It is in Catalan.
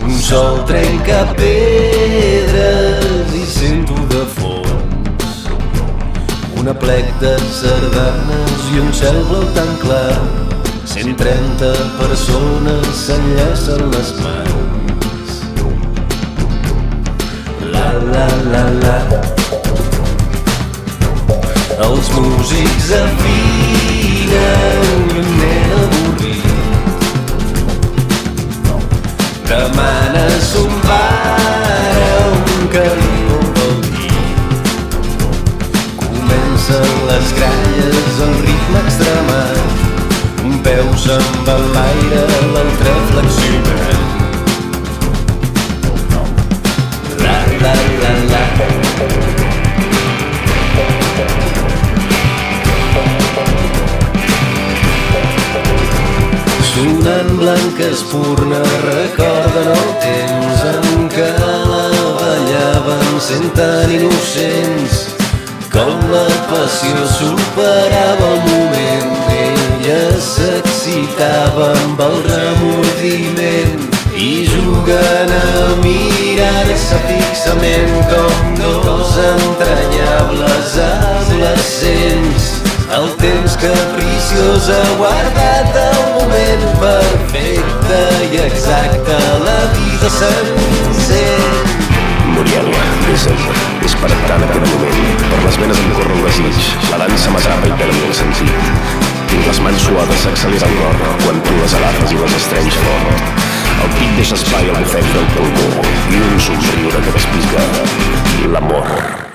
Un sol trenca pedres i sento de fons un aplec de sardanes i un cel blau tan clar. 130 persones s'enllacen les mans. La la la la. Els músics afinen i un nen avorrit demana a son pare un caliu pel llit. Comencen les gralles, el ritme extremat, un peu se'n va a l'aire, l'altre flexionant. La la la la. Sonant blanca espurna recorden el temps en què la ballaven sent tan innocents. Com la passió superava el moment, ella s'excitava amb el remordiment i jugant a mirar-se fixament com dos entranyables adolescents. El temps capriciós ha guardat el moment perfecte i exacte, la vida s'encén. Muriel, és per tant aquest moment. Per les venes em corre el desig, la dansa m'atrapa i perdo el sentit. Tinc les mans suades, s'accelera el cor quan tu les agafes i les estrenys a l'or. El pit deixa espai al bufet del teu cor i un somriure que t'explica l'amor.